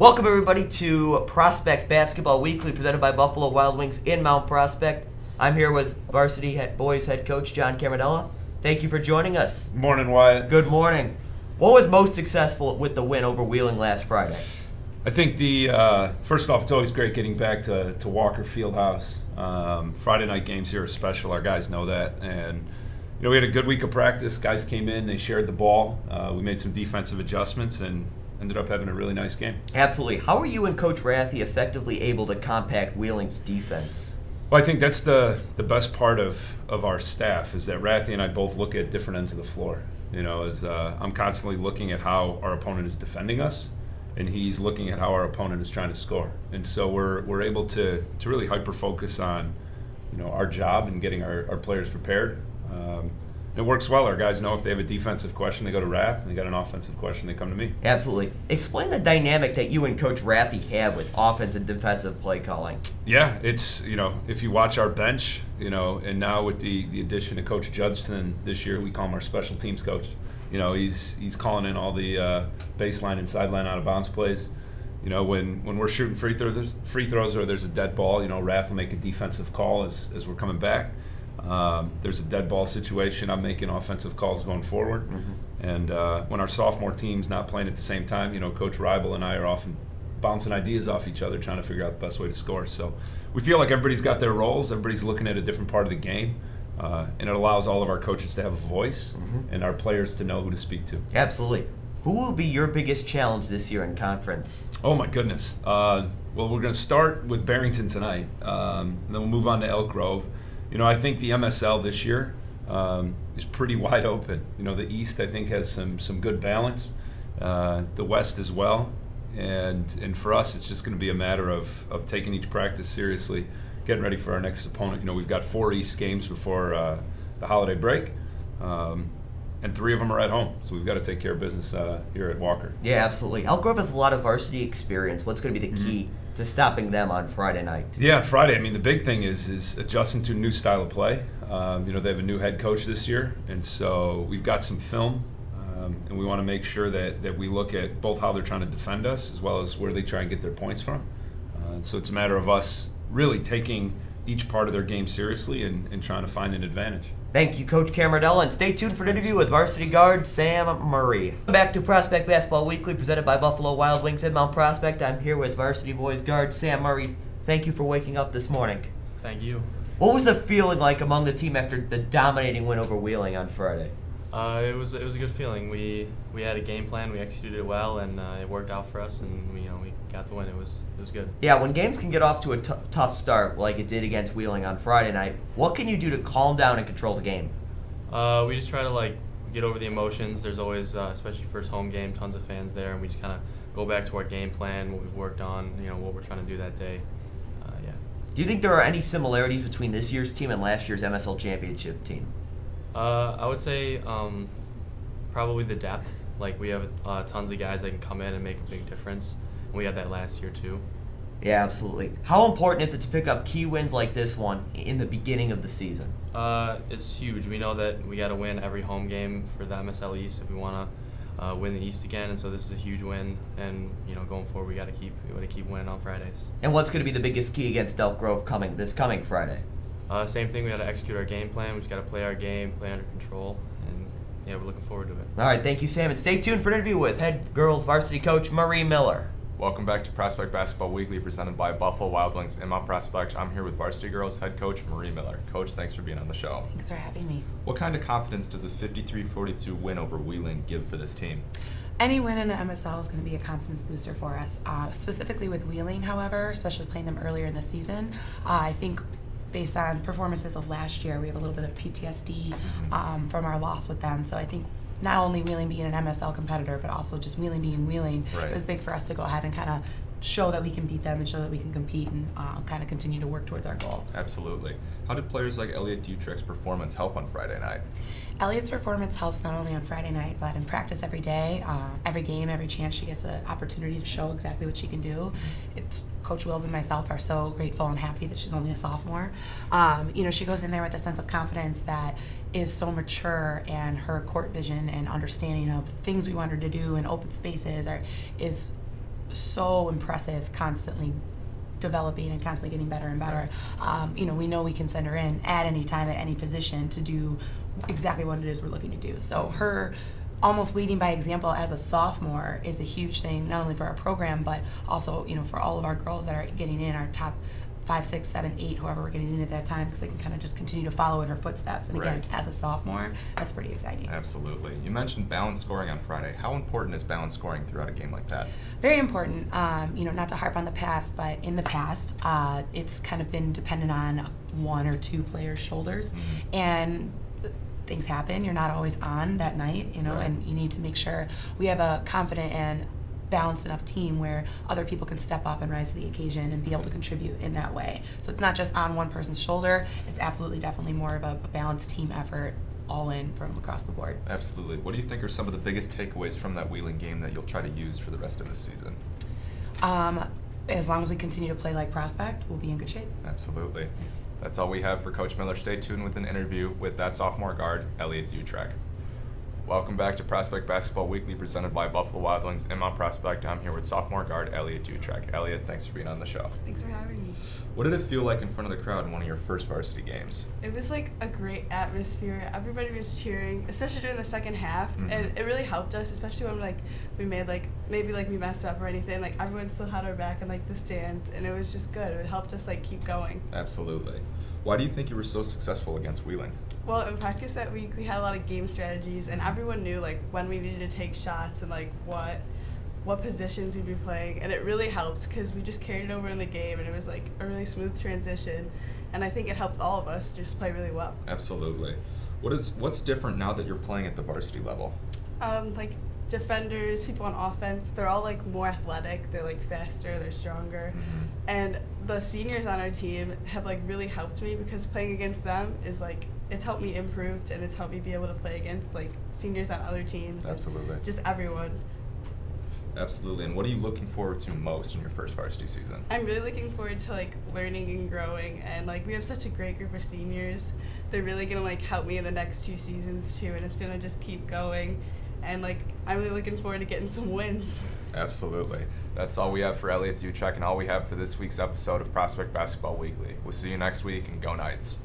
Welcome everybody to Prospect Basketball Weekly presented by Buffalo Wild Wings in Mount Prospect. I'm here with Varsity boys head coach John Camardella. Thank you for joining us. Morning, Wyatt. Good morning. What was most successful with the win over Wheeling last Friday? I think first off, it's always great getting back to Walker Fieldhouse. Friday night games here are special. Our guys know that. And, we had a good week of practice. Guys came in, they shared the ball. We made some defensive adjustments and ended up having a really nice game. Absolutely. How are you and Coach Rathie effectively able to compact Wheeling's defense? Well, I think that's the best part of our staff is that Rathie and I both look at different ends of the floor. I'm constantly looking at how our opponent is defending us, and he's looking at how our opponent is trying to score. And so we're able to really hyper-focus on, our job and getting our players prepared. It works well. Our guys know if they have a defensive question, they go to Rath, and they got an offensive question, they come to me. Absolutely. Explain the dynamic that you and Coach Rathie have with offense and defensive play calling. Yeah, it's, if you watch our bench, and now with the addition of Coach Judson this year, we call him our special teams coach. He's calling in all the baseline and sideline out of bounds plays. When we're shooting free throws or there's a dead ball, Rath will make a defensive call as we're coming back. There's a dead ball situation, I'm making offensive calls going forward. Mm-hmm. And when our sophomore team's not playing at the same time, Coach Reibel and I are often bouncing ideas off each other, trying to figure out the best way to score. So we feel like everybody's got their roles, everybody's looking at a different part of the game, and it allows all of our coaches to have a voice and our players to know who to speak to. Absolutely. Who will be your biggest challenge this year in conference? Oh my goodness. Well, we're going to start with Barrington tonight, and then we'll move on to Elk Grove. I think the MSL this year is pretty wide open. The East, I think, has some good balance. The West as well. And for us, it's just going to be a matter of taking each practice seriously, getting ready for our next opponent. We've got 4 East games before the holiday break, and 3 of them are at home. So we've got to take care of business here at Walker. Yeah, absolutely. Elk Grove has a lot of varsity experience. What's going to be the key to stopping them on Friday night? Yeah, on Friday, the big thing is adjusting to a new style of play. They have a new head coach this year, and so we've got some film, and we want to make sure that we look at both how they're trying to defend us as well as where they try and get their points from. So it's a matter of us really taking each part of their game seriously and trying to find an advantage. Thank you, Coach Camardella, and stay tuned for an interview with varsity guard Sam Murray. Back to Prospect Basketball Weekly, presented by Buffalo Wild Wings in Mount Prospect. I'm here with varsity boys guard Sam Murray. Thank you for waking up this morning. Thank you. What was the feeling like among the team after the dominating win over Wheeling on Friday? It was a good feeling. We had a game plan, we executed it well, and it worked out for us, and we got the win. It was good. Yeah, when games can get off to a tough start like it did against Wheeling on Friday night, what can you do to calm down and control the game? We just try to get over the emotions. There's always, especially first home game, tons of fans there, and we just kind of go back to our game plan, what we've worked on, what we're trying to do that day. Yeah. Do you think there are any similarities between this year's team and last year's MSL championship team? I would say probably the depth. We have tons of guys that can come in and make a big difference. And we had that last year too. Yeah, absolutely. How important is it to pick up key wins like this one in the beginning of the season? It's huge. We know that we got to win every home game for the MSL East if we want to win the East again, and so this is a huge win. And going forward, we got to keep winning on Fridays. And what's going to be the biggest key against Elk Grove this coming Friday? Same thing. We got to execute our game plan. We just got to play our game, play under control, and yeah, we're looking forward to it. All right, thank you, Sam, and stay tuned for an interview with head girls varsity coach Marie Miller. Welcome back to Prospect Basketball Weekly, presented by Buffalo Wild Wings in Mount Prospect. I'm here with varsity girls head coach Marie Miller. Coach, thanks for being on the show. Thanks for having me. What kind of confidence does a 53-42 win over Wheeling give for this team? Any win in the MSL is going to be a confidence booster for us. Specifically with Wheeling, however, especially playing them earlier in the season, I think based on performances of last year, we have a little bit of PTSD from our loss with them. So I think not only Wheeling being an MSL competitor, but also just Wheeling being Wheeling, It was big for us to go ahead and kind of show that we can beat them and show that we can compete and kind of continue to work towards our goal. Absolutely. How did players like Eliot Dutrek's performance help on Friday night? Eliot's performance helps not only on Friday night, but in practice every day, every game, every chance she gets an opportunity to show exactly what she can do. Coach Wills and myself are so grateful and happy that she's only a sophomore. She goes in there with a sense of confidence that is so mature, and her court vision and understanding of things we want her to do in open spaces is so impressive, constantly developing and constantly getting better and better. We know we can send her in at any time, at any position to do exactly what it is we're looking to do. So her almost leading by example as a sophomore is a huge thing, not only for our program, but also, for all of our girls that are getting in, our top 5, 6, 7, 8, whoever we're getting in at that time, because they can kind of just continue to follow in her footsteps. And again, as a sophomore, that's pretty exciting. Absolutely. You mentioned balanced scoring on Friday. How important is balanced scoring throughout a game like that? Very important. Not to harp on the past, but in the past, it's kind of been dependent on 1 or 2 players' shoulders. Mm-hmm. And things happen. You're not always on that night, Right. and you need to make sure we have a confident and balanced enough team where other people can step up and rise to the occasion and be able to contribute in that way. So it's not just on one person's shoulder. It's absolutely definitely more of a balanced team effort, all in from across the board. Absolutely. What do you think are some of the biggest takeaways from that Wheeling game that you'll try to use for the rest of this season? As long as we continue to play like Prospect, we'll be in good shape. Absolutely. That's all we have for Coach Miller. Stay tuned with an interview with that sophomore guard, Eliot Dojutrek. Welcome back to Prospect Basketball Weekly, presented by Buffalo Wild Wings in Mount Prospect. I'm here with sophomore guard Eliot Dojutrek. Eliot, thanks for being on the show. Thanks for having me. What did it feel like in front of the crowd in one of your first varsity games? It was like a great atmosphere. Everybody was cheering, especially during the second half, and it really helped us, especially when we made maybe we messed up or anything. Everyone still had our back in the stands, and it was just good. It helped us keep going. Absolutely. Why do you think you were so successful against Wheeling? Well, in practice that week, we had a lot of game strategies, and everyone knew when we needed to take shots and what positions we'd be playing, and it really helped because we just carried it over in the game, and it was a really smooth transition, and I think it helped all of us just play really well. Absolutely. What's different now that you're playing at the varsity level? Defenders, people on offense, they're all more athletic, they're faster, they're stronger, and the seniors on our team have really helped me because playing against them is it's helped me improve, and it's helped me be able to play against seniors on other teams. Absolutely. And just everyone. Absolutely. And what are you looking forward to most in your first varsity season? I'm really looking forward to learning and growing, and we have such a great group of seniors. They're really gonna help me in the next 2 seasons too, and it's gonna just keep going. And I'm really looking forward to getting some wins. Absolutely. That's all we have for Eliot Dojutrek and all we have for this week's episode of Prospect Basketball Weekly. We'll see you next week, and go Knights.